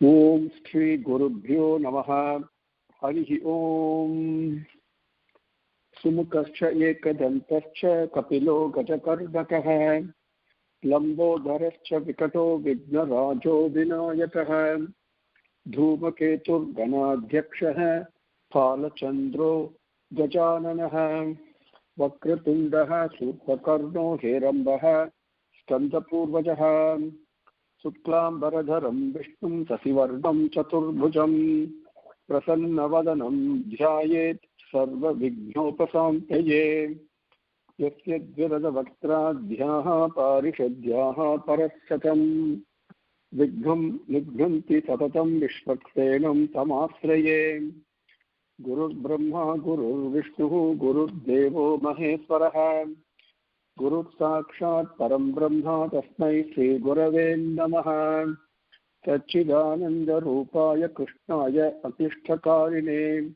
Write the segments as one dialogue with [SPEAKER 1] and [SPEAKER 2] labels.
[SPEAKER 1] Om Sri Gurubhyo Namaha. Harihi Om. Sumukascha ekadantascha kapilo gajakardakaha. Lambodharascha vikato vignarajo vinayataha. Dhumaketur ganadhyakshaha. Phalachandro gajananaha. Vakratundaha surpakarno herambaha. Skandapurvajaha. Suklam Baradharam Vishnum Sasivarnam Chaturbhujam Prasannavadanam Dhyayet Sarva Vignopasamtaye Yasya Dviradavaktraadhyaha Parishadhyaha Parasatam Vigham Nidghanti Satatam Vishvaksenam Samasraye Gurur Brahma Gurur Vishnu Gurur Devo Maheswaraha Guru Sakshat Param Brahma Tasmai Sri Gurave Namaha Satchidananda Rupaya Krishnaya Atishtakarine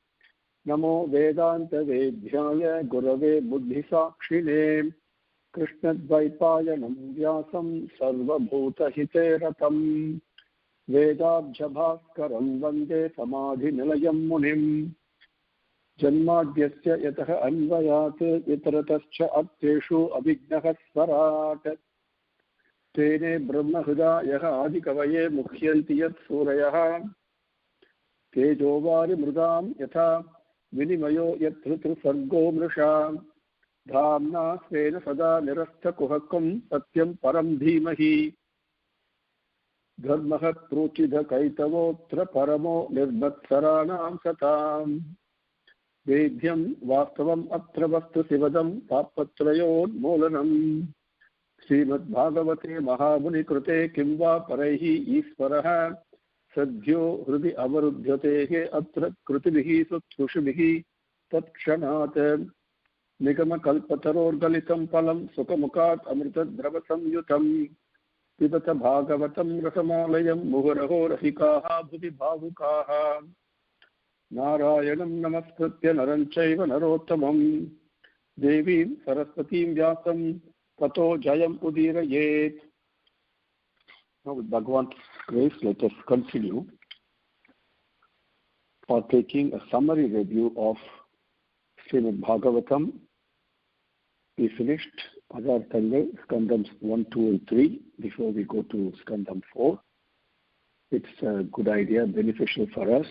[SPEAKER 1] Namo Vedanta Vedhyaya Gurave Buddhi Sakshine Krishna Dvaipayanam Vyasam Sarva Bhuta Hiteratam Vedabhya Bhaskaram Vande Samadhi Nilayam Munim Janmadhyasya yataha anvayat itaratascha atteshu abhignah swarat tene brahma hridayah adikavaye mukhyanti yat surayah tejovari mrudam yatha vinimayo yat rutru sargo mrusha dhamna svena sada nirastha kuhakam satyam param dhimahi dharmah prochidha kaitavotra paramo nirbhatsaranam satam Vedhyam Vastavam Atra Vastu Sivadam Tapatrayon Molanam Srimad Bhagavate Mahabuni Krute Kimva Paraihi Isvaraha Sadhyo Hrudi Avarudhyatehe Atra Krutibihi Sutrushibihi Tatshanat Nigama Kalpataror Galitam Palam Sukamukat Amrita Dravasam Yutam Pibata Bhagavatam Rasamalayam Muhuraho Rahikaha Bhudi Bhavukaha Narayanam Namaskritya Naranchaiva Narottamam Devim Saraswatim Vyasam Tato Jayam Udirayet. Now with Bhagavan's grace, let us continue for taking a summary review of Srimad Bhagavatam. We finished Padarthanga, Skandams 1, 2 and 3 before we go to Skandam 4. It's a good idea, beneficial for us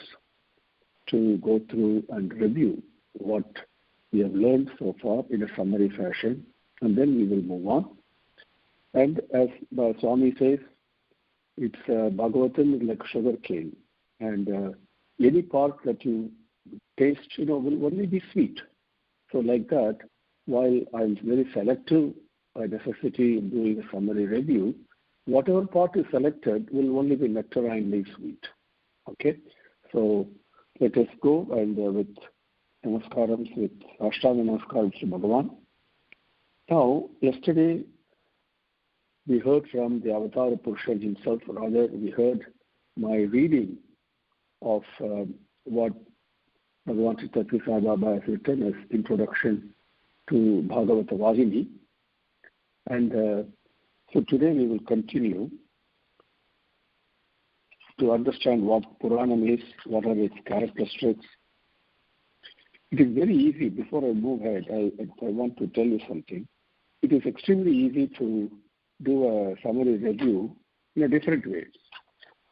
[SPEAKER 1] to go through and review what we have learned so far in a summary fashion, and then we will move on. And as Swami says, it's Bhagavatam is like sugar cane, and any part that you taste, will only be sweet. So like that, while I'm very selective by necessity in doing a summary review, whatever part is selected will only be nectarinely sweet. Okay, so let us go and with Namaskarams, with Ashtanga Namaskarams to Bhagavan. Now, yesterday we heard from the Avatar Purusha himself, or rather we heard my reading of what Bhagavan Sri Sai Baba has written as introduction to Bhagavata Vahini. And so today we will continue to understand what Purana is, what are its characteristics. It is very easy. Before I move ahead, I want to tell you something. It is extremely easy to do a summary review in a different way.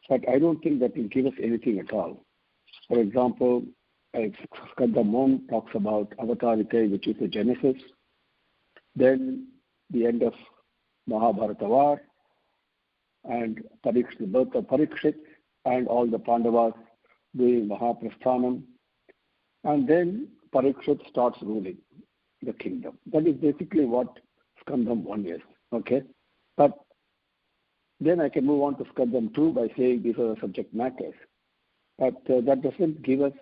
[SPEAKER 1] But I don't think that will give us anything at all. For example, Skandam 1 talks about Avatarite, which is the Genesis. Then the end of Mahabharata War, and the birth of Parikshit, and all the Pandavas doing Mahaprasthanam. And then Parikshit starts ruling the kingdom. That is basically what Skandam 1 is. Okay? But then I can move on to Skandam 2 by saying these are the subject matters. But that doesn't give us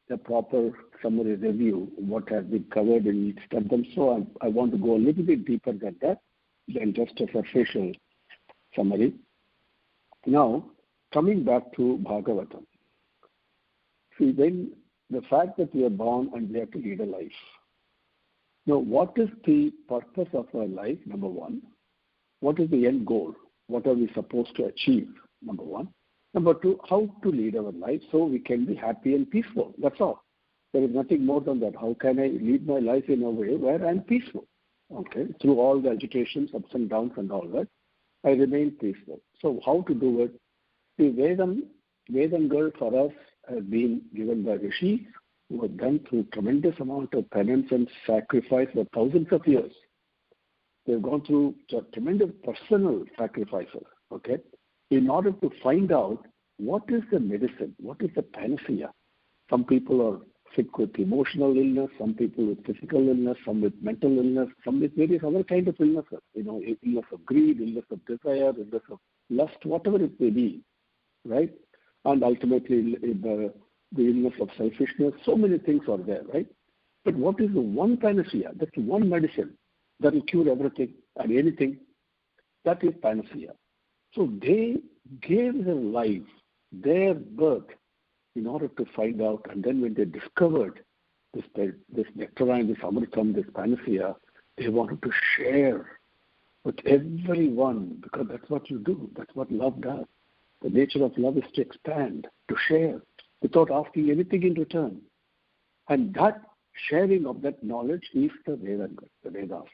[SPEAKER 1] a proper summary review of what has been covered in each Skandam. So I want to go a little bit deeper than that, than just a superficial summary. Now, coming back to Bhagavatam. See, then the fact that we are born and we have to lead a life. Now, what is the purpose of our life, number one? What is the end goal? What are we supposed to achieve, number one? Number two, how to lead our life so we can be happy and peaceful. That's all. There is nothing more than that. How can I lead my life in a way where I'm peaceful? Okay, through all the agitations, ups and downs and all that, I remain peaceful. So how to do it? The Vedangal for us has been given by rishis who have done through tremendous amount of penance and sacrifice for thousands of years. They've gone through tremendous personal sacrifices, okay, in order to find out what is the medicine, what is the panacea. Some people are sick with emotional illness, some people with physical illness, some with mental illness, some with various other kind of illnesses, illness of greed, illness of desire, illness of lust, whatever it may be, right? And ultimately the illness of selfishness, so many things are there, right? But what is the one panacea? That's one medicine that will cure everything and anything. That is panacea. So they gave their life, their birth, in order to find out. And then when they discovered this nectarine, this amritam, this panacea, they wanted to share with everyone, because that's what you do. That's what love does. The nature of love is to expand, to share, without asking anything in return. And that sharing of that knowledge is the Vedas.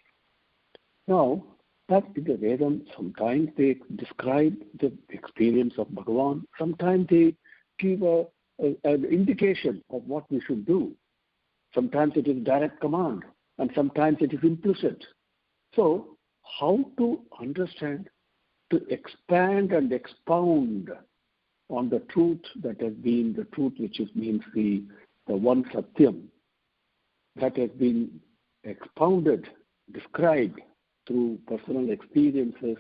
[SPEAKER 1] Now, that in the Vedas, sometimes they describe the experience of Bhagavan, sometimes they give an indication of what we should do. Sometimes it is direct command, and sometimes it is implicit. So, how to understand, to expand and expound on the truth that has been the truth, which means the one Satyam, that has been expounded, described through personal experiences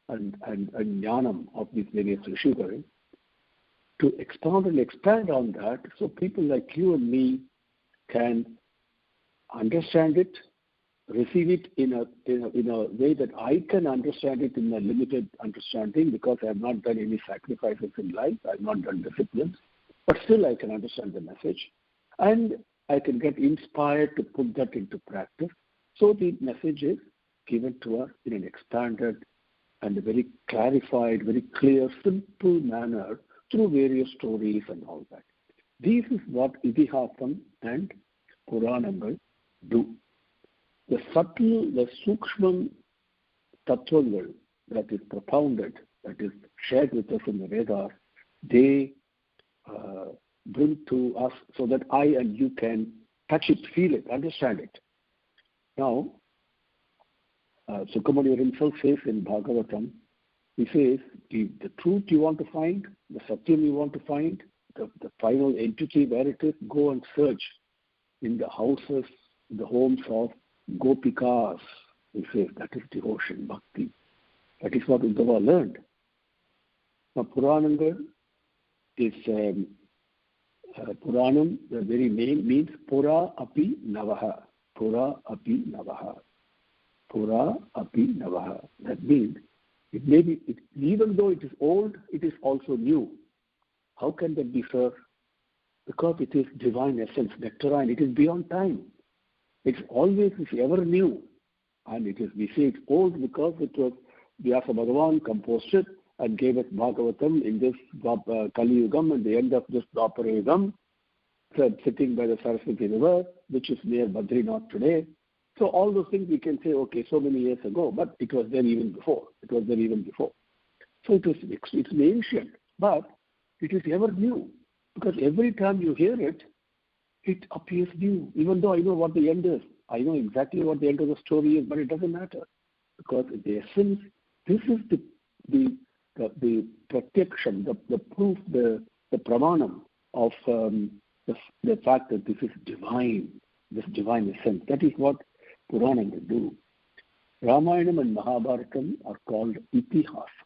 [SPEAKER 1] and jnanam of these various rishis, to expound and expand on that, so people like you and me can understand it, receive it in a way that I can understand it in a limited understanding, because I have not done any sacrifices in life, I have not done disciplines, but still I can understand the message, and I can get inspired to put that into practice. So the message is given to us in an expanded and a very clarified, very clear, simple manner through various stories and all that. This is what Itihasam and Puranangal do. The subtle, the Sukshman Tattvangal that is propounded, that is shared with us in the Vedas, they bring to us so that I and you can touch it, feel it, understand it. Now, Sukamani himself says in Bhagavatam, he says, the truth you want to find, the Satyam you want to find, the final entity where it is, go and search in the houses, in the homes of Gopikas. He says that is devotion, bhakti. That is what Uddhava learned. Now, Purananga is Puranam, the very name means Pura Api Navaha. Pura Api Navaha. Pura Api Navaha. That means it may be, even though it is old, it is also new. How can that be, sir? Because it is divine essence, nectarine. It is beyond time. It's always, it's ever new. And it is, we say it's old because it was Vyasa Bhagavan composed it and gave us Bhagavatam in this Kali Yugam, at the end of this Dwapara Yugam, sitting by the Saraswati River, which is near Badrinath today. So all those things we can say, okay, so many years ago, but it was there even before. So it's ancient, but it is ever new. Because every time you hear it, it appears new. Even though I know what the end is. I know exactly what the end of the story is, but it doesn't matter. Because in the essence, this is the protection, the proof, the pramanam of the fact that this is divine, this divine essence. That is what Purana will do. Ramayana and Mahabharatam are called Itihasam.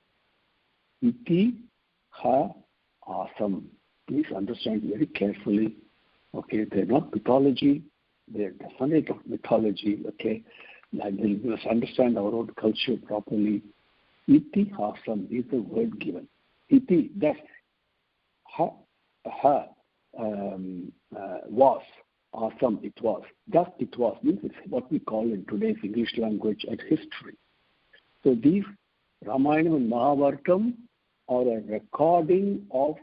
[SPEAKER 1] Itihasam. Please understand very carefully. Okay, they're not mythology. They're definitely not mythology. Okay, and we must understand our own culture properly. Itihasam is the word given. Iti, that was. Asam, it was. Thus it was means it's what we call in today's English language as history. So these Ramayana and Mahabharatam or a recording of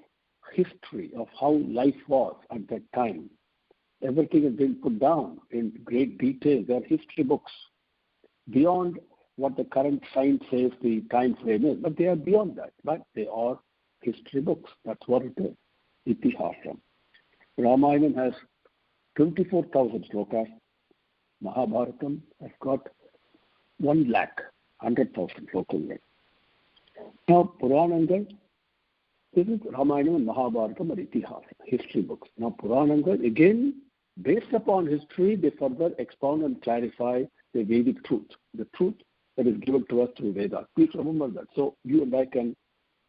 [SPEAKER 1] history of how life was at that time. Everything has been put down in great detail. They are history books beyond what the current science says the time frame is, but they are beyond that. But they are history books. That's what it is. Itihasam. Ramayana has 24,000 slokas. Mahabharatam has got 1,100,000 slokas. Now, Puranangal, this is Ramayana and Mahabharatam or Itihasa, history books. Now, Puranangal, again, based upon history, they further expound and clarify the Vedic truth, the truth that is given to us through Veda. Please remember that. So you and I can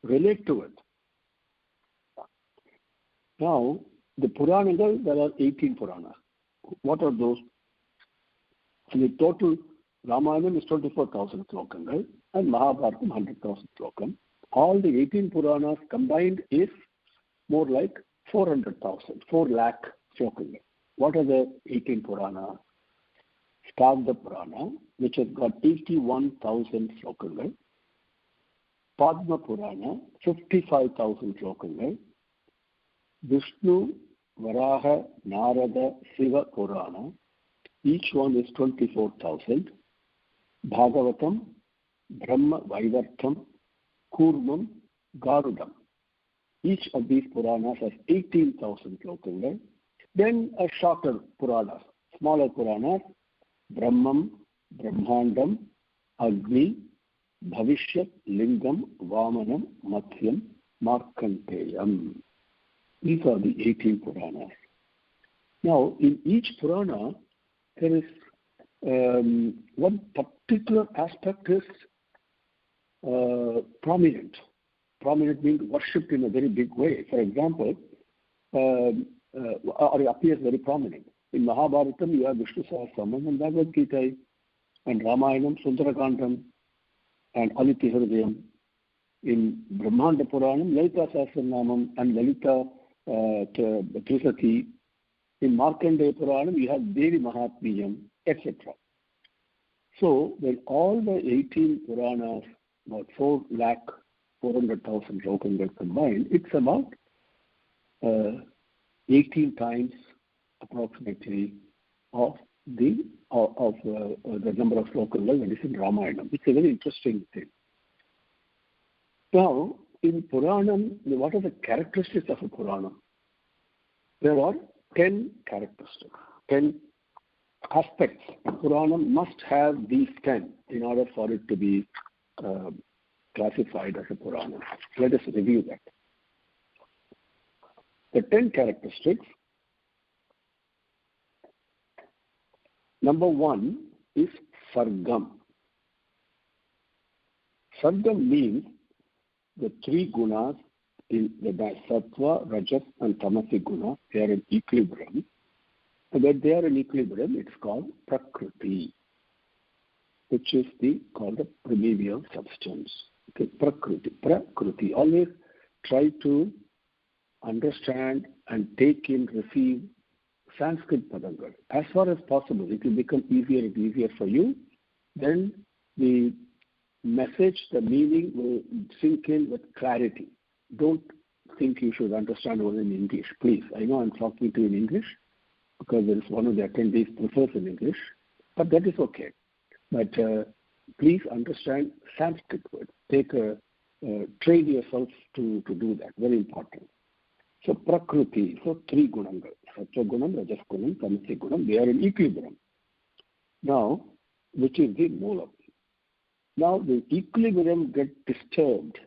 [SPEAKER 1] relate to it. Now, the Puranangal, there are 18 Puranas. What are those? So the total Ramayana is 24,000 slokam, right? And Mahabharata 100,000 slokam. All the 18 Puranas combined is more like 400,000, 4 lakh slokam. What are the 18 Puranas? Skanda Purana, which has got 81,000 slokam. Padma Purana, 55,000 slokam. Vishnu, Varaha, Narada, Shiva Purana, each one is 24,000. Bhagavatam, Brahma, Vaivartham, Kurmam, Garudam. Each of these Puranas has 18,000 slokam. Then a shorter Puranas, smaller Puranas, Brahmam, Brahmandam, Agni, Bhavishyat, Lingam, Vamanam, Mathyam, Markanteyam. These are the 18 Puranas. Now, in each Purana, there is one particular aspect is prominent. Prominent means worshipped in a very big way. For example, or it appears very prominent. In Mahabharatam, you have Vishnu Sahasranam and Bhagavad Gita, and Ramayanam, Sundarakandam, and Aditya Hridayam. In Brahmanda Puranam, Lalita Sahasranamam and Lalita Trisati. In Markandeya Puranam, you have Devi Mahatmyam, etc. So, when all the 18 Puranas, about 4,400,000 slokam were combined, it's about 18 times approximately of the number of slokam that is in Ramayana. It's a very interesting thing. Now, in Puranam, what are the characteristics of a Puranam? There are 10 characteristics, 10 aspects. A Puranam must have these 10 in order for it to be classified as a Purana. Let us review that. The 10 characteristics. Number 1 is Sargam. Sargam means the 3 gunas in the Sattva, Rajas, and Tamasic guna, they are in equilibrium. And when they are in equilibrium, it's called Prakriti, which is called the primordial substance. Okay, Prakriti. Always try to understand and take in, receive Sanskrit padangal. As far as possible, it will become easier and easier for you. Then the message, the meaning will sink in with clarity. Don't think you should understand only in English. Please, I know I'm talking to you in English because there is one of the attendees prefers in English, but that is okay. But please understand Sanskrit words. Train yourself to do that. Very important. So Prakriti, so 3 gunangal, Sattva gunam, Rajas gunam, Tamasic gunam, they are in equilibrium. Now, which is the Moolam. Now the equilibrium gets disturbed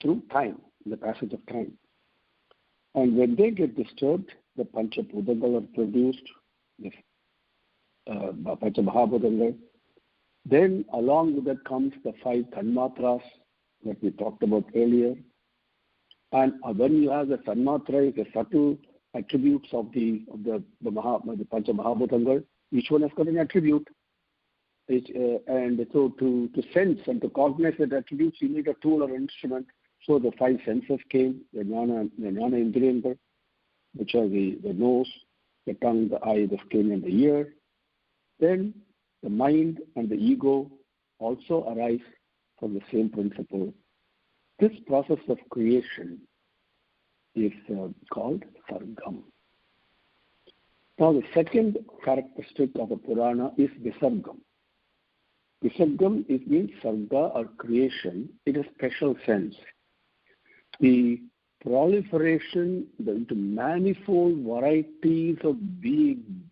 [SPEAKER 1] through time, the passage of time. And when they get disturbed, the Pancha-Bhutangal are produced, the Pancha-Mahabhutangal. Then along with that comes the 5 Tanmatras that we talked about earlier. And when you have the Tanmatra, the subtle attributes of the Pancha-Mahabhutangal, each one has got an attribute. And so to sense and to cognize that attributes, you need a tool or instrument. So the 5 senses came, the Jnana Indriyangal, which are the nose, the tongue, the eye, the skin, and the ear. Then the mind and the ego also arise from the same principle, This process of creation is called Sargam. Now, the second characteristic of a Purana is Visargam. Visargam means Sarga or creation in a special sense. The proliferation into manifold varieties of beings,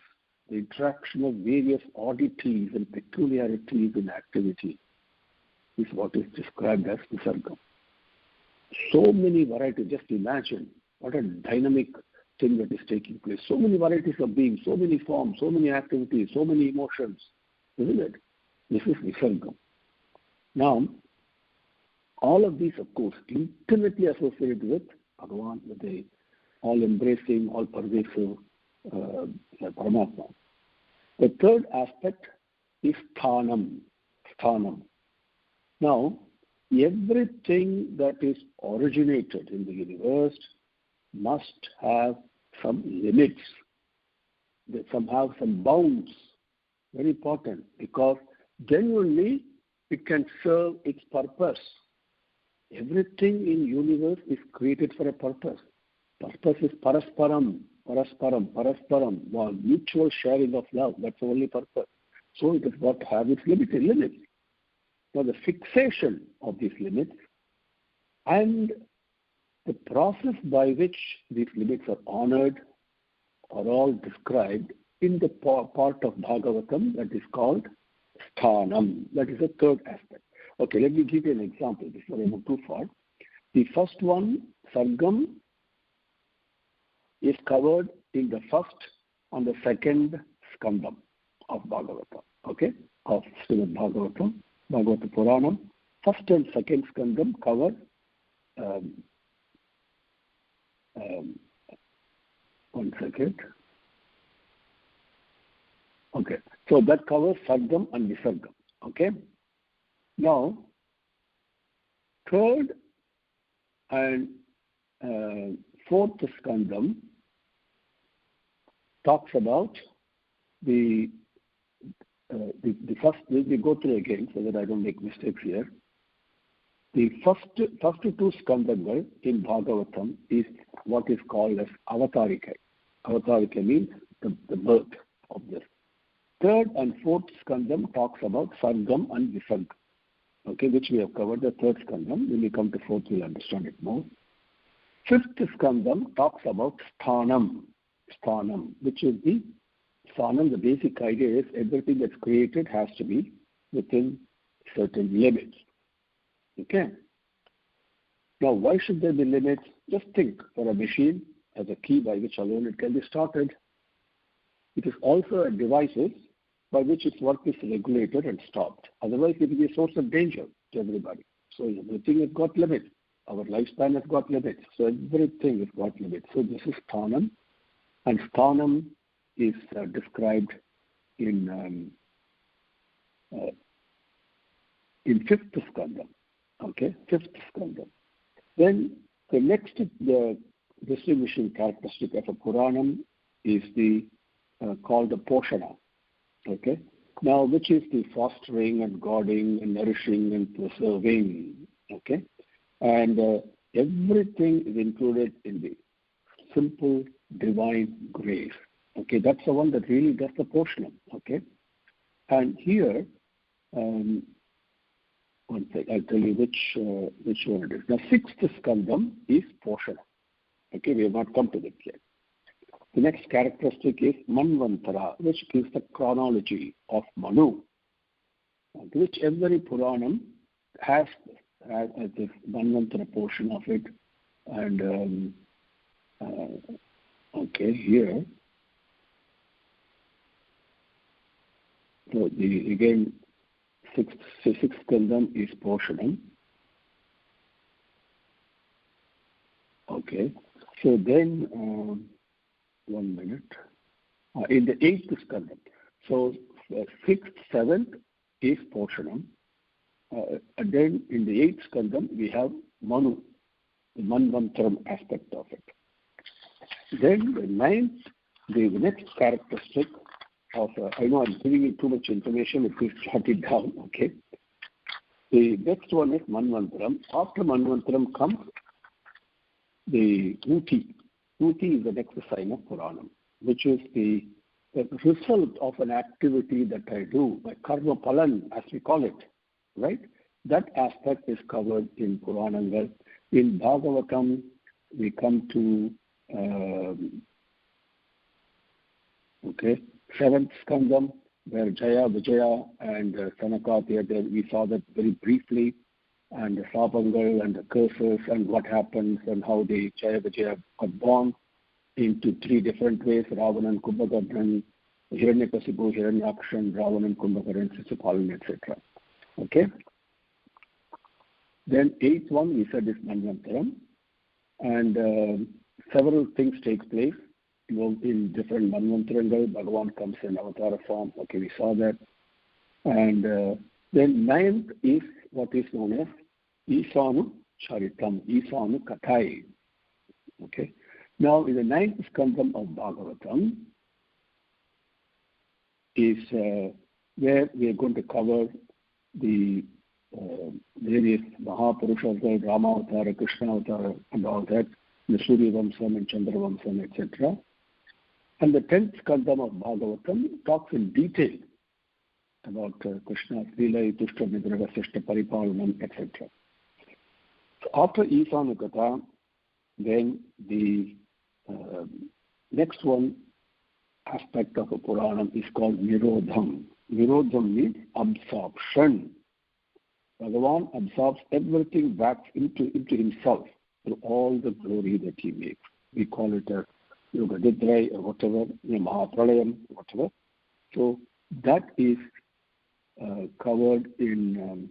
[SPEAKER 1] the interaction of various oddities and peculiarities in activity is what is described as Visargam. So many varieties, just imagine what a dynamic thing that is taking place. So many varieties of beings, so many forms, so many activities, so many emotions, isn't it? This is Visargam. Now, all of these, of course, intimately associated with Bhagavan, with the all-embracing, all-pervasive Paramatma. The third aspect is Sthanam. Now, everything that is originated in the universe must have some limits. They have some bounds. Very important, because genuinely it can serve its purpose. Everything in universe is created for a purpose. Purpose is parasparam, mutual sharing of love. That's the only purpose. So it has got to have its limits. Now the fixation of these limits and the process by which these limits are honored are all described in the part of Bhagavatam that is called Sthanam. That is the third aspect. Okay, let me give you an example before I move too far. The first one, Sargam, is covered in the first and the second skandam of Bhagavatam, okay, of Srimad Bhagavatam, Bhagavata Purana. First and second skandam cover one second. Okay, so that covers Sargam and Visargam, okay. Now, third and fourth skandam talks about the first. Let me go through again so that I don't make mistakes here. The first two skandamgal in Bhagavatam is what is called as Avatarika. Avatarika means the birth of this. Third and fourth skandam talks about Sargam and Visargam, okay, which we have covered. The third skandam. When we come to fourth, we'll understand it more. Fifth skandam talks about Sthanam, which is the Sthanam. The basic idea is everything that's created has to be within certain limits. Okay. Now, why should there be limits? Just think, for a machine has a key by which alone it can be started. It is also a device by which its work is regulated and stopped. Otherwise, it will be a source of danger to everybody. So everything has got limits. Our lifespan has got limits. So everything has got limits. So this is Sthanam. And Sthanam is described in fifth skandam. Okay, fifth skandam. Then the next distinguishing characteristic of a Puranam is called the Poshana. Okay, now which is the fostering and guarding and nourishing and preserving. Okay, and everything is included in the simple divine grace. Okay, that's the one that really does the Poshanam. Okay, and here, one second, I'll tell you which one it is. Now, sixth skandam is Poshana. Okay, we have not come to that yet. The next characteristic is Manvantara, which gives the chronology of Manu, which every Puranam has this Manvantara portion of it. And okay, here, so again, sixth skandam is Poshanam. Okay, so then, 1 minute. In the eighth skandam, so sixth, seventh is Poshanam. And then in the eighth skandam, we have Manu, the Manvantaram aspect of it. Then the ninth, the next characteristic of, I know I'm giving you too much information, but please jot it down, okay? The next one is Manvantaram. After Manvantaram comes the Uti. Uti is the next sign of Puranam, which is the result of an activity that I do, my karma palan, as we call it, right? That aspect is covered in Puranangal. In Bhagavatam, we come to seventh skandam, where Jaya, Vijaya, and Sanaka appear there. We saw that very briefly, and the Sapangal and the curses and what happens and how the Jaya, Vijaya got born into three different ways: Ravanan, Kumbhakarnan, Hiranyakasipu, Hiranyakshan, Ravanan, Kumbhakaran, Sisupalan, etc. Okay? Then eighth one we said is Manvantaram, and several things take place in different Manvantarangal. Bhagavan comes in avatar form. Okay, we saw that. And then ninth is what is known as Isanu Charitam, Isanu Kathai. Okay. Now, in the ninth skandam of Bhagavatam is where we are going to cover the various Mahapurusha, Rama Avatar, Krishna Avatar, and all that, the Surya Vamsam and Chandra Vamsam, etc. And the 10th skandam of Bhagavatam talks in detail about Krishna's Leela, Tushta, Nidraga, Sishta, Paripalanam, etc. So after Isanu Katha, then the next one aspect of a Puranam is called Nirodham. Nirodham means absorption. Bhagavan absorbs everything back into himself through all the glory that he makes. We call it a Yoga Nidra or whatever, Mahapralayam, whatever. So that is covered in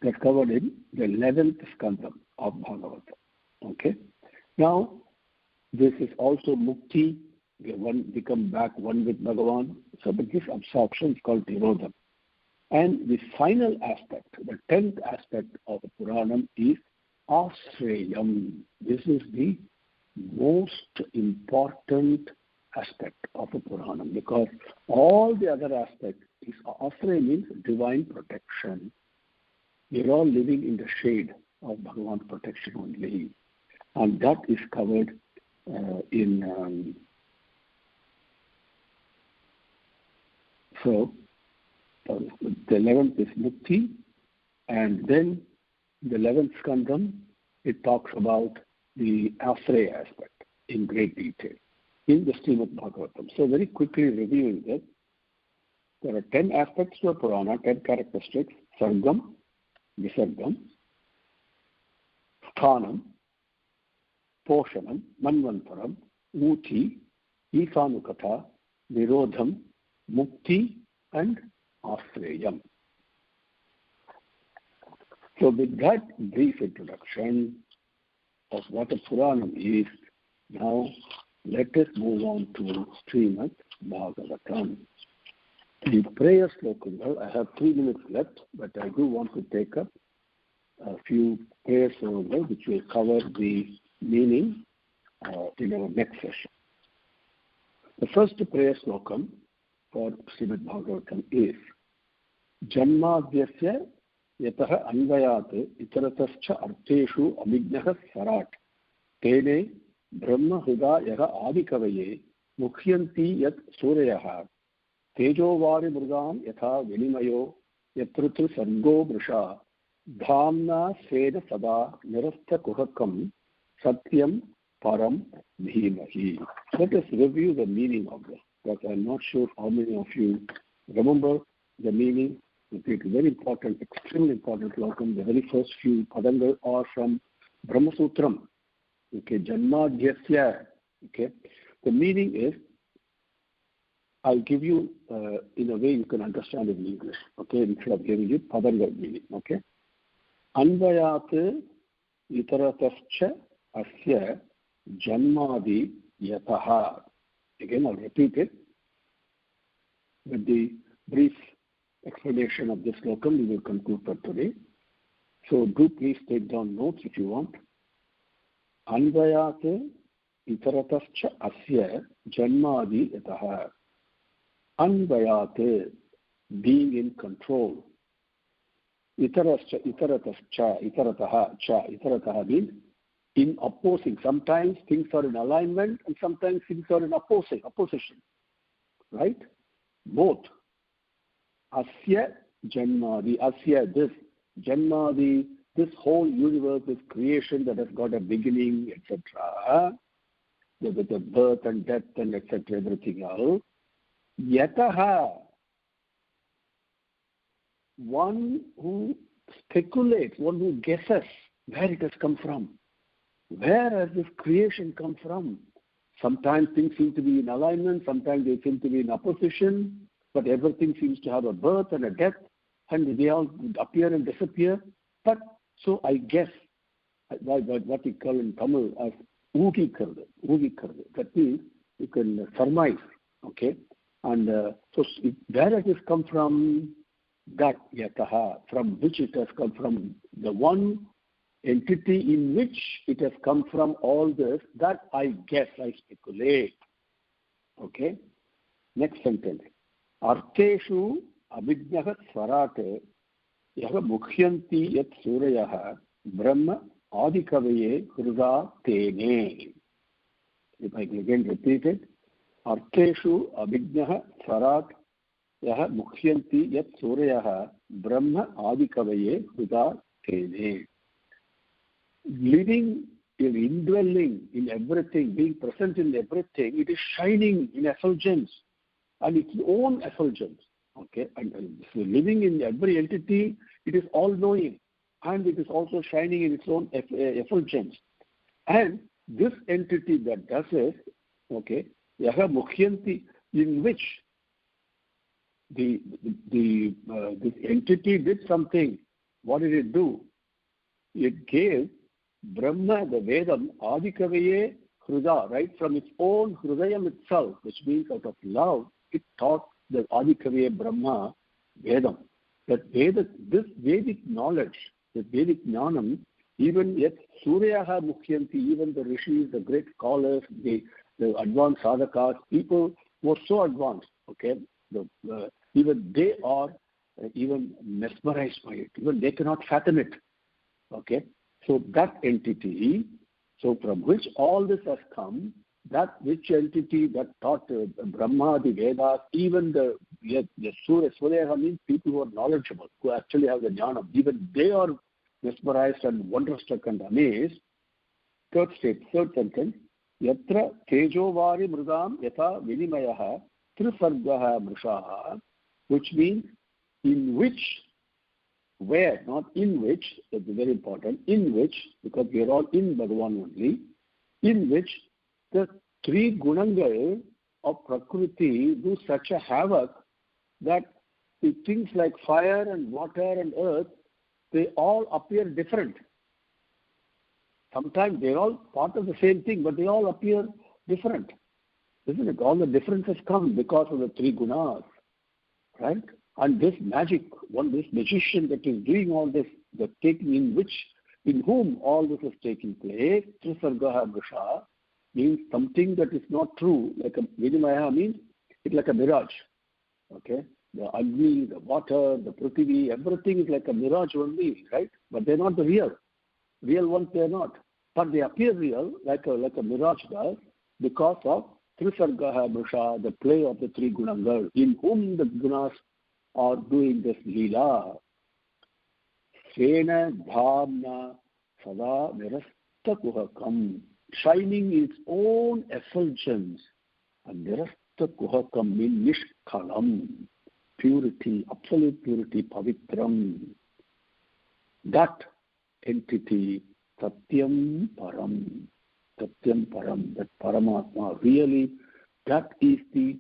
[SPEAKER 1] that's covered in the 11th skandam of Bhagavatam. Okay. Now, this is also mukti. We become back one with Bhagavan. So, but this absorption is called Nirodham. And the final aspect, the 10th aspect of the Puranam is Ashrayam. This is the most important aspect of a Puranam, because all the other aspects is Ashraya means divine protection. We are all living in the shade of Bhagavan's protection only. And that is covered in so the 11th is Mukti, and then the 11th skandam, it talks about the Ashraya aspect in great detail in the Srimad Bhagavatam. So very quickly reviewing that, there are 10 aspects to a Purana, 10 characteristics: Sargam, Visargam, Sthanam, Poshanam, Manvantaram, Uti, Isanukatha, Nirodham, Mukti, and Ashrayam. So with that brief introduction of what a Puranam is, now let us move on to Srimad Bhagavatam. The prayer slokam, I have 3 minutes left, but I do want to take up a few prayers over there, which will cover the meaning in our next session. The first prayer slokam for Srimad Bhagavatam is Janmadhyasya yataha anvayat itaratascha artheshu abhijnaha sarat tene brahma hridayaha adikavaye mukhyanti yat suryaha tejovari mrugam yatha vinimayo yatrutu sargo brusha dhamna sveda sada nirastha kuhakam satyam param dhimahi. Let us review the meaning of this, because I am not sure how many of you remember the meaning. It is very important, extremely important slokam. The very first few padangal are from Brahma Sutram. Okay, Janmadhyasya. Okay, the meaning is, I'll give you in a way you can understand it in English. Okay, instead of giving you padangal meaning. Okay, Anvayat itaratascha asya janmadi yataha. Again, I'll repeat it. With the brief explanation of this slokam, we will conclude for today. So do please take down notes if you want. Anvayate itaratascha asya janmadi yataha. Anvayate, being in control. Itarataha means in opposing. Sometimes things are in alignment and sometimes things are in opposition. Right? Both. Asya Janmadi, Asya this, Janmadi, this whole universe, this creation that has got a beginning, etc. With the birth and death and etc. everything else. Yataha, one who speculates, one who guesses where it has come from. Where has this creation come from? Sometimes things seem to be in alignment, sometimes they seem to be in opposition, but everything seems to have a birth and a death, and they all appear and disappear. But so I guess, what we call in Tamil as Ugi Kardu. That means you can surmise, okay? And so where has this come from? That Yataha, from which it has come from, the one entity in which it has come from, all this, that I guess, I speculate. Okay? Next sentence. Arteshu abhijnaha svarate yaha mukhyanti yat suryaha brahma adikavaye hruda tene. If I again repeat it. Arteshu abhijnaha svarat yaha mukhyanti yat suryaha brahma adikavaye hruda tene. Living, indwelling in everything, being present in everything, it is shining in effulgence and its own effulgence. Okay, and so living in every entity, it is all-knowing and it is also shining in its own effulgence. And this entity that does it, okay, yaha mukhyanti, in which this entity did something. What did it do? It gave Brahma, the Vedam, Adikavaye Hruda, right from its own Hrudayam itself, which means out of love, it taught the Adikavaye Brahma Vedam. That this Vedic knowledge, the Vedic Jnanam, even yet Suryaha Mukhyanti, even the rishis, the great scholars, the advanced sadhakas, people who are so advanced, okay, even they are even mesmerized by it. Even they cannot fathom it. Okay. So that entity, so from which all this has come, that which entity that taught Brahma, the Vedas, even the Surya means people who are knowledgeable, who actually have the jnana, even they are mesmerized and wonderstruck and amazed. Third sentence, Yatra Tejovari Mrudam Yatha Vinimayaha Trisargaha Mrishaha, which means in which, where, not in which, that's very important, in which, because we are all in Bhagavan only, in which the three gunangal of Prakriti do such a havoc that things like fire and water and earth, they all appear different. Sometimes they're all part of the same thing, but they all appear different. Isn't it? All the differences come because of the three gunas, right? And this magic, this magician that is doing all this, the taking in whom all this is taking place, Trisargaha Brisha, means something that is not true, like a Vinimaya means it's like a mirage. Okay? The Agni, the water, the Prithvi, everything is like a mirage only, right? But they're not the real. Real ones they're not. But they appear real, like a mirage does, because of Trisargaha Brisha, the play of the three gunangal, in whom the gunas are doing this lila. Svena dhamna sada nirasta kuhakam, shining its own effulgence. And nirasta kuhakam means nishkalam, purity, absolute purity, pavitram. That entity, Satyam Param, that Paramatma, really, that is the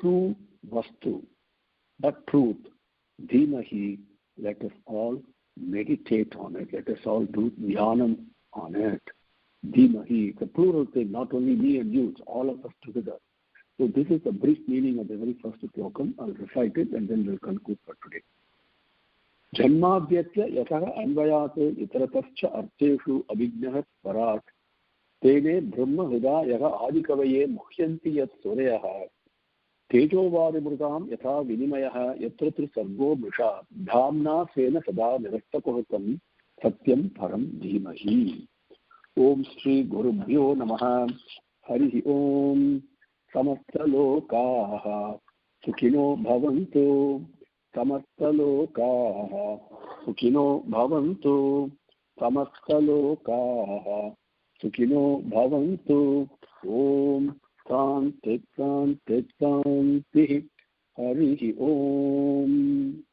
[SPEAKER 1] true Vastu. That truth, Dhimahi, let us all meditate on it. Let us all do Jnanam on it. Dhimahi, it's a plural thing, not only me and you, it's all of us together. So this is the brief meaning of the very first Slokam. I'll recite it and then we'll conclude for today. Janmabhyatya yataha anvayate itaratascha arteshu abhijnaha svarat tene brahma hida yaha adikavaye mukhyanti yat suryaha तेजोवारिमृगां यथा विनिमयः यत्र त्रिसर्गो मृषा धाम्ना स्वेन सदा निरस्तकुहकं सत्यं परं धीमहि। ओम श्री गुरुभ्यो नमः। हरि ओम। समस्तलोकाः सुखिनो भवन्तु, समस्तलोकाः सुखिनो भवन्तु, समस्तलोकाः सुखिनो भवन्तु। ओम शांति शांति शांति। हरि ओम।